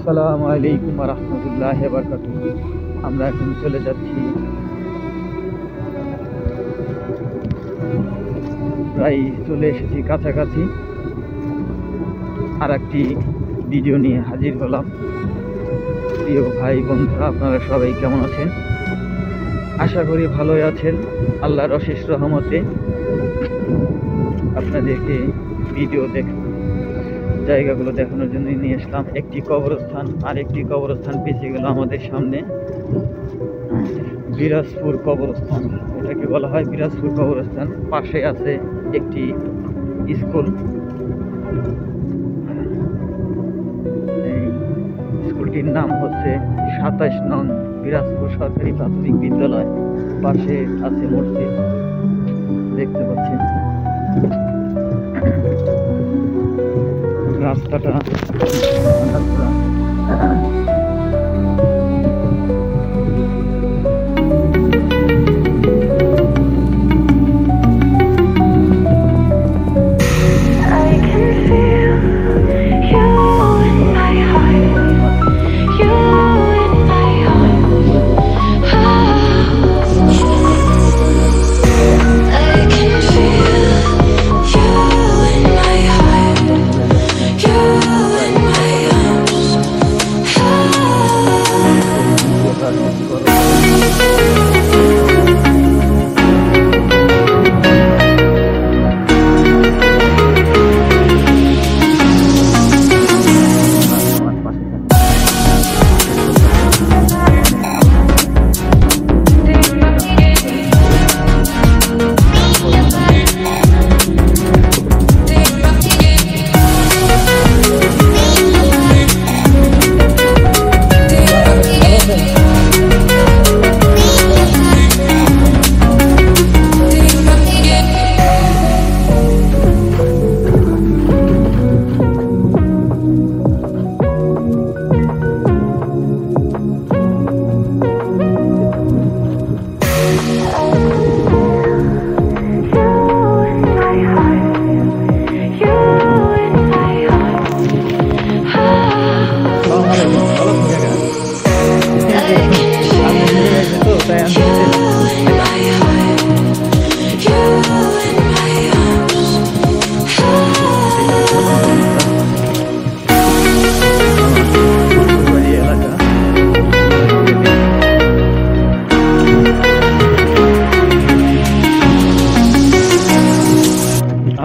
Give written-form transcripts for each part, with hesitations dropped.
আসসালামু আলাইকুম ওয়া রাহমাতুল্লাহি ওয়া বারাকাতুহু। আমরা এখন চলে যাচ্ছি, প্রায় চলে এসেছি কাছাকাছি। আর একটি ভিডিও নিয়ে হাজির হলাম। প্রিয় ভাই বন্ধুরা, আপনারা সবাই কেমন আছেন? আশা করি ভালোই আছেন। আল্লাহর অশেষ রহমতে আপনাদেরকে ভিডিও জায়গাগুলো দেখানোর জন্য নিয়ে আসলাম। একটি কবরস্থান, আর একটি কবরস্থান পেছিয়ে গেল আমাদের সামনে। বিরাজপুর কবরস্থান, এটাকে বলা হয় বিরাজপুর কবরস্থান। পাশে আছে একটি স্কুল। এই স্কুলটির নাম হচ্ছে ২৭ নং বিরাজপুর সরকারি প্রাথমিক বিদ্যালয়। পাশে আছে মসজিদ, দেখতে পাচ্ছেন। রাস্তাটা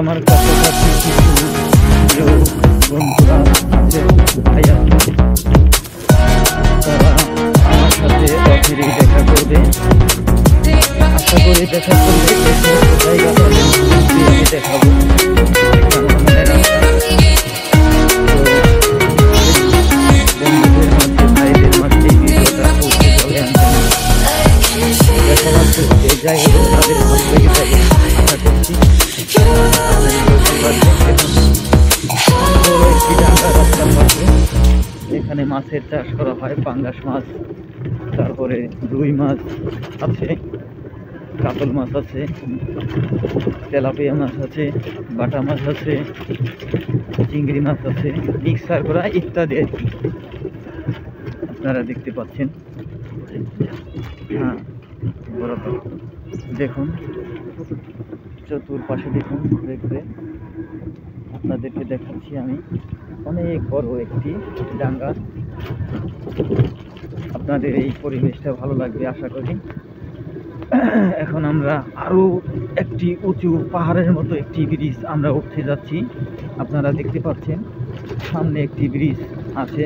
আমার কাছাকাছি কিছু বন্ধুরা আছে, ভাই আছে, তারা আমার সাথে অচিরেই দেখা করবে। আশা করি দেখা করবে। জায়গাটা আমি দেখাবো, আমার মনে রাখা। বন্ধুদের মধ্যে, ভাইদের মধ্যে এই ভিডিওটা পৌঁছে যাবে। দেখা মাত্র এই জায়গাগুলো তাদের ভালো লেগে যাবে আশা করছি। এখানে মাছের চাষ করা হয়, পাঙ্গাস মাছ, তারপরে রুই মাছ আছে, কাতল মাছ আছে, তেলাপিয়া মাছ আছে, বাটা মাছ আছে, চিংড়ি মাছ আছে, মিক্সার করা ইত্যাদি আর কি আপনারা দেখতে পাচ্ছেন। হ্যাঁ, বরাবর দেখুন, চতুর্পাশে দেখুন, দেখবে আপনাদেরকে দেখাচ্ছি আমি। অনেক বড় একটি ডাঙ্গা। আপনাদের এই পরিবেশটা ভালো লাগবে আশা করি। এখন আমরা আরো একটি উঁচু পাহাড়ের মতো একটি ব্রিজ আমরা উঠতে যাচ্ছি। আপনারা দেখতে পাচ্ছেন সামনে একটি ব্রিজ আছে।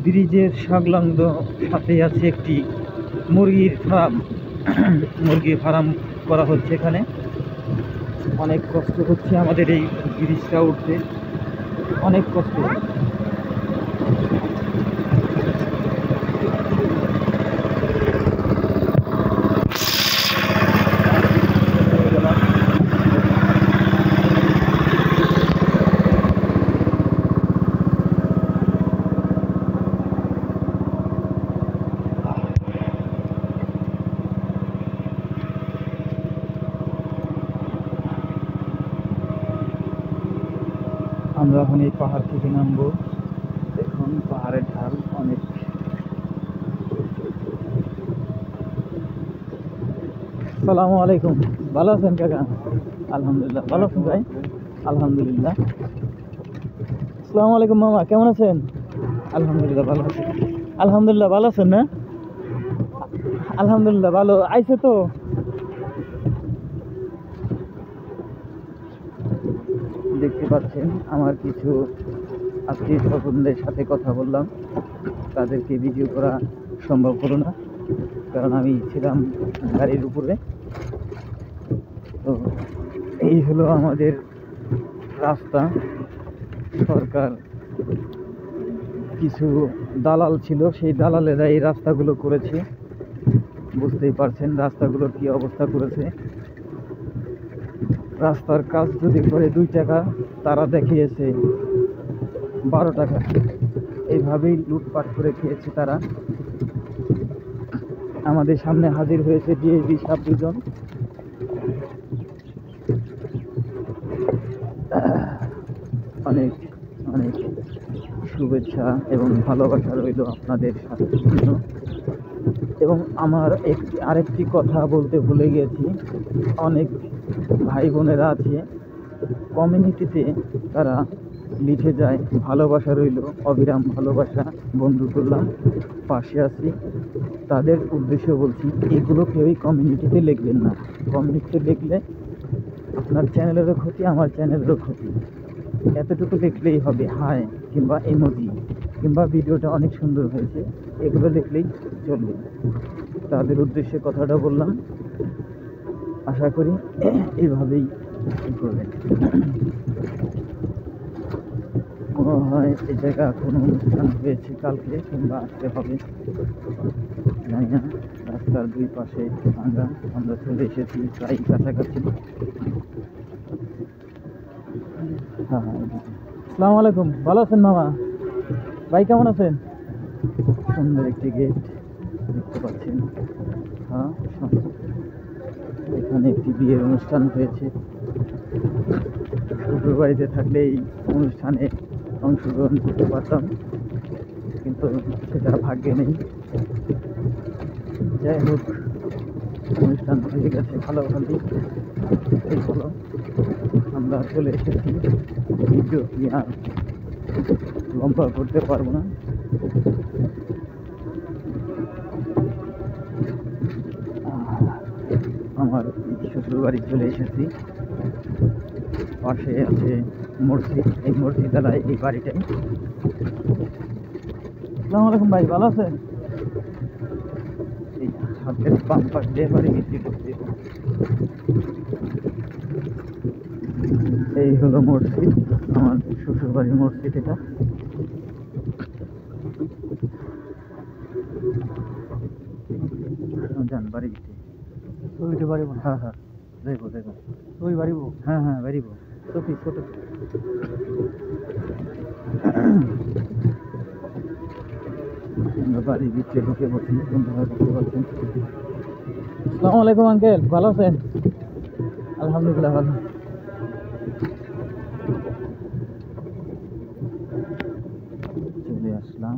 ব্রিজের সংলগ্ন সাথে আছে একটি মুরগির ফার্ম। মুরগির ফার্ম করা হচ্ছে এখানে। অনেক কষ্ট হচ্ছে আমাদের এই ব্রিজটা উঠতে, অনেক কষ্ট। আমরা এখন এই পাহাড় থেকে নামবো। দেখুন পাহাড়ের ঢাল অনেক। আসসালামু আলাইকুম, ভালো আছেন কাকা? আলহামদুলিল্লাহ, ভালো আছেন ভাই? আলহামদুলিল্লাহ। আসসালামু আলাইকুম মামা, কেমন আছেন? আলহামদুলিল্লাহ ভালো আছি। আলহামদুলিল্লাহ ভালো আছেন না? আলহামদুলিল্লাহ ভালো আইছে তো। দেখতে পাচ্ছেন আমার কিছু আত্মীয় স্বজনদের সাথে কথা বললাম, তাদেরকে ভিডিও করা সম্ভব হলো না কারণ আমি ছিলাম গাড়ির উপরে। তো এই হলো আমাদের রাস্তা। সরকার কিছু দালাল ছিল, সেই দালালেরা এই রাস্তাগুলো করেছে। বুঝতেই পারছেন রাস্তাগুলোর কি অবস্থা করেছে। রাস্তার কাজ যদি করে 2 টাকা, তারা দেখিয়েছে 12 টাকা। এইভাবেই লুটপাট করে খেয়েছে তারা। আমাদের সামনে হাজির হয়েছে ডিএবি সাহেব 2 জন। অনেক অনেক শুভেচ্ছা এবং ভালোবাসা রইল আপনাদের সাথে। এবং আমার আরেকটি কথা বলতে ভুলে গিয়েছি, অনেক ভাই বোনেরা আছে কমিউনিটিতে, তারা লিখে যায় ভালোবাসা রইল, অবিরাম ভালোবাসা, বন্ধু করলাম, পাশে আছি। তাদের উদ্দেশ্য বলছি, এগুলো কেউই কমিউনিটিতে লিখবেন না। কমিউনিটিতে লিখলে আপনার চ্যানেলেরও ক্ষতি, আমার চ্যানেলেরও ক্ষতি। এতটুকু লিখলেই হবে, হাই কিংবা ইমোজি কিংবা ভিডিওটা অনেক সুন্দর হয়েছে, এগুলো লিখলেই চলবে। তাদের উদ্দেশ্যে কথাটা বললাম, আশা করি এইভাবেই করবেন। মনে হয় এই জায়গা কোনো অনুষ্ঠান হয়েছে কালকে কিংবা আজকে হবে, জানি না। রাস্তার 2 পাশে আমরা চলে এসেছি প্রায় কাছাকাছি। হ্যাঁ হ্যাঁ, আসসালামু আলাইকুম, ভালো আছেন মামা? ভাই কেমন আছেন? সুন্দর একটি গেট দেখতে পাচ্ছেন। হ্যাঁ, এখানে একটি বিয়ের অনুষ্ঠান হয়েছে। শ্বশুর বাড়িতে থাকলে এই অনুষ্ঠানে অংশগ্রহণ করতে পারতাম, কিন্তু সেটা ভাগ্যে নেই। যাই হোক, অনুষ্ঠান হয়ে গেছে ভালোভাবেই। এই হলো, আমরা চলে এসেছি। ভিডিও কি আর লম্বা করতে পারবো না। আমার শ্বশুর বাড়ি চলে এসেছি, পাশে আছে মসজিদ, এই মসজিদ এলাকায় এই বাড়িটাই। আসসালামু আলাইকুম ভাই, ভালো আছেন? এই হাতের বাম পাশ দিয়ে বাড়ি বিক্রি করতে। এই হলো মসজিদ, আমার শ্বশুর বাড়ির মসজিদ এটা। যান বাড়ি দিতে, ওইটা বাড়িব। হ্যাঁ হ্যাঁ, যাইব যাইব, ওই বাড়িব। হ্যাঁ হ্যাঁ বাড়িব, ছোট ছোট। আমরা বাড়ির ভিতরে ঢুকে বসি, বন্ধুরা দেখতে পাচ্ছেন। আসসালামু আলাইকুম আঙ্কেল, ভালো আছেন? আলহামদুলিল্লাহ ভালো। চলে আসলাম।